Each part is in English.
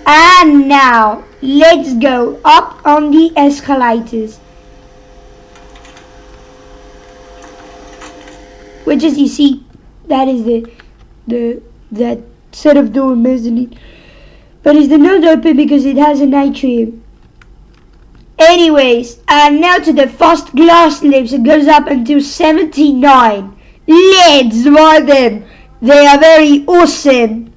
And now, let's go up on the escalators. Which, as you see, that is that set of door mezzanine. But is the not open because it has an atrium. Anyways, and now to the first glass lifts. It goes up until 79. Let's ride them. They are very awesome.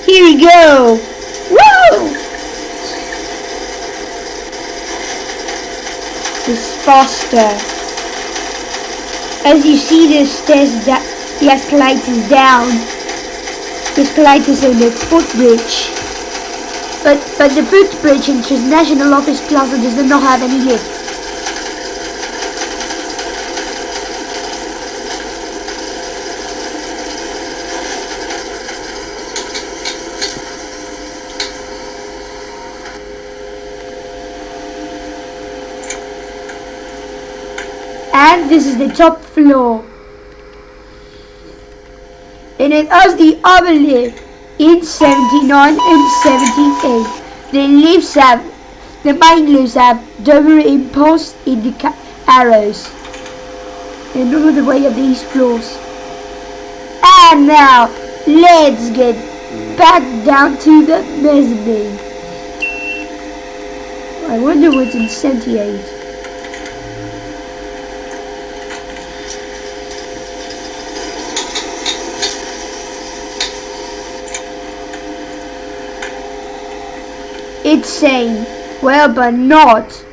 Here we go! Woo! It's faster. As you see the stairs, the escalators down. The escalators on the footbridge. But the footbridge in Transnational Office Plaza does not have any lift. And this is the top floor. And it has the other lift in 79 and 78. The main lifts have double impulse in the arrows. And all the way up these floors. And now, let's get back down to the mezzanine. I wonder what's in 78. It's saying, well, but not.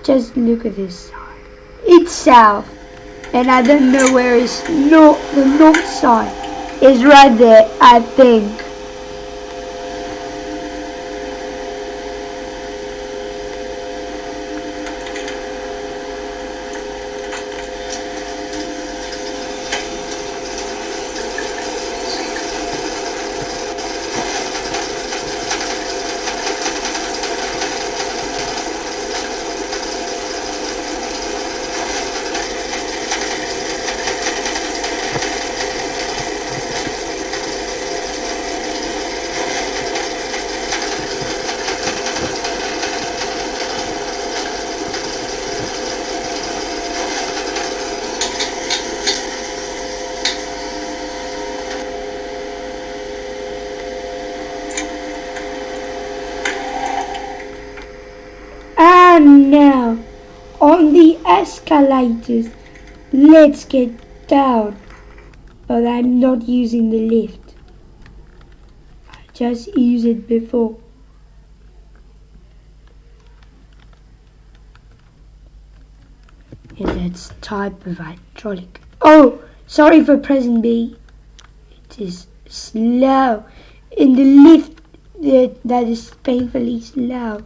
Just look at this side. It's south. And I don't know where is north. The north side is right there, I think. And now, on the escalators, let's get down. But I'm not using the lift. I just used it before. And that's type of hydraulic. Oh, sorry for pressing B. It is slow. In the lift, that is painfully slow.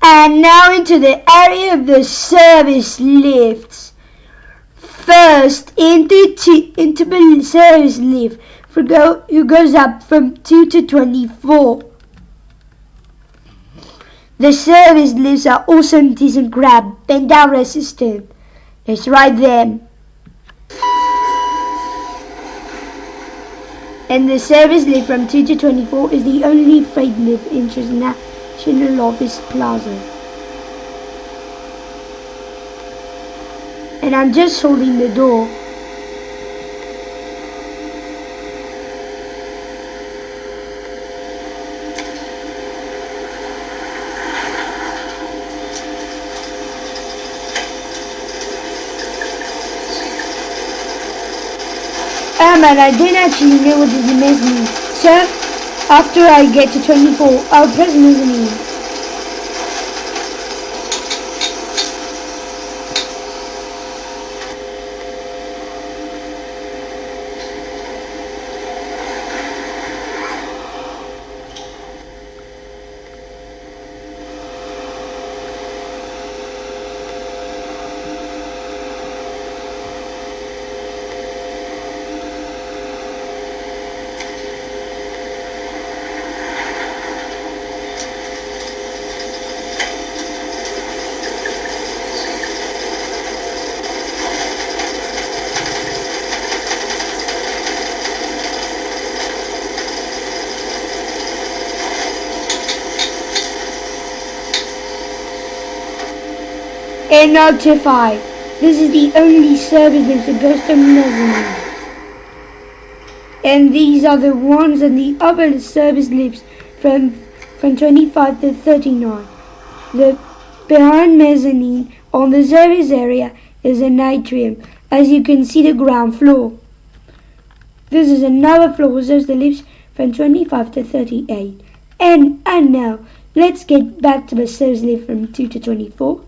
And now into the area of the service lifts. First, into the service lift who goes up from 2 to 24. The service lifts are also decent grab and down resistant. Let's ride them. And the service lift from 2 to 24 is the only freight lift in Transnational Office Plaza. And I'm just holding the door. Man, I didn't actually know what is the mezzanine. So, after I get to 24, I'll press mezzanine. And notify. This is the only service lift that goes to mezzanine. And these are the ones and the other service lifts from 25 to 39. The behind mezzanine on the service area is an atrium, as you can see the ground floor. This is another floor, so the lifts from 25 to 38. And now, let's get back to the service lift from 2 to 24.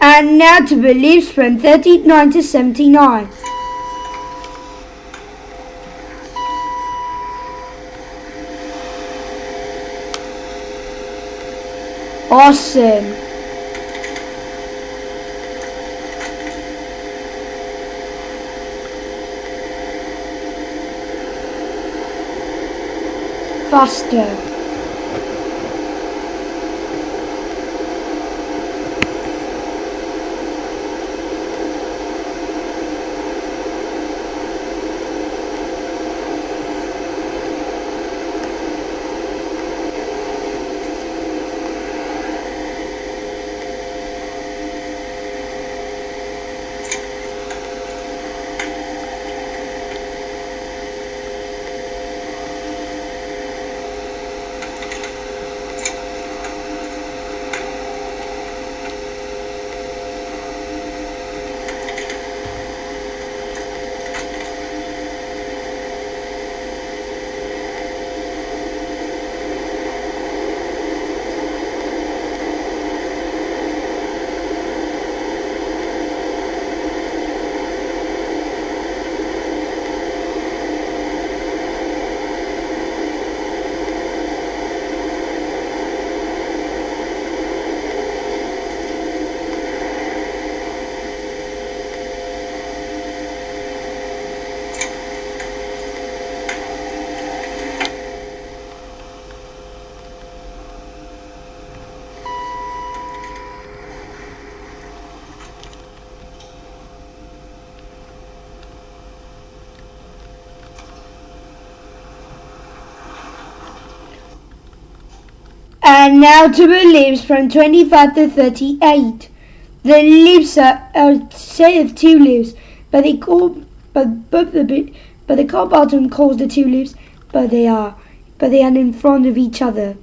And now to the lifts from 39 to 79. Awesome. Faster. And now to the lifts from 25 to 38. The lifts are a set of two lifts, but the car bottom calls the two lifts, but they are in front of each other.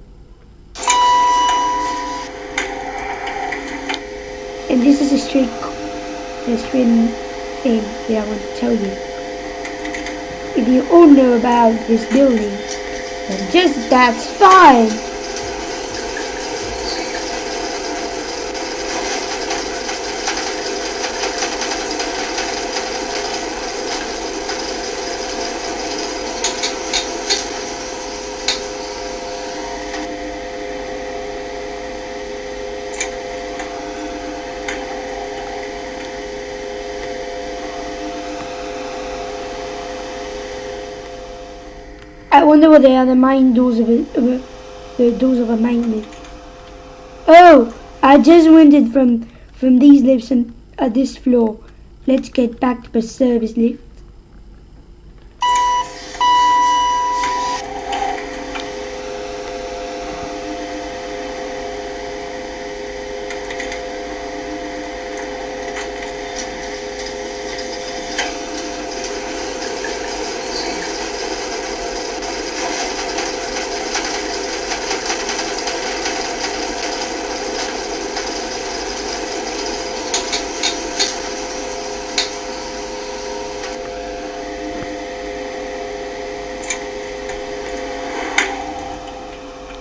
And this is a straight thing that I want to tell you. If you all know about this building, then just that's fine. I wonder what they are, the main doors of the doors of a main lift. Oh, I just went in from these lifts and this floor. Let's get back to the service lift.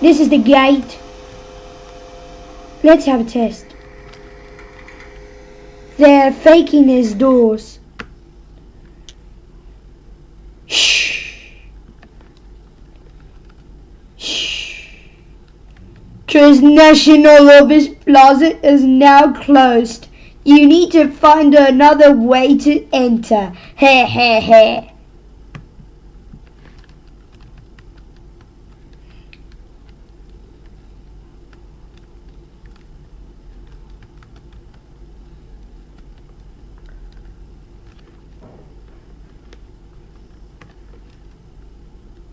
This is the gate. Let's have a test. They're faking his doors. Shh. Shh. Transnational office Plaza is now closed. You need to find another way to enter. Heh heh heh.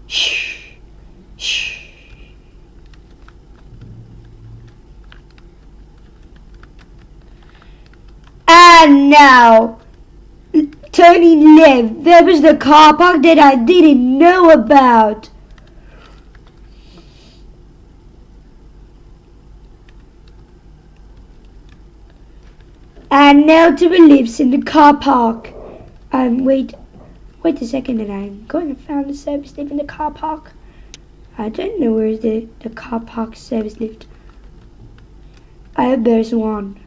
Shh. Shh. And now, turning left, there was the car park that I didn't know about. And now to the lifts in the car park. Wait a second, and I'm going to find the service lift in the car park. I don't know where's the car park service lift. I hope there's one.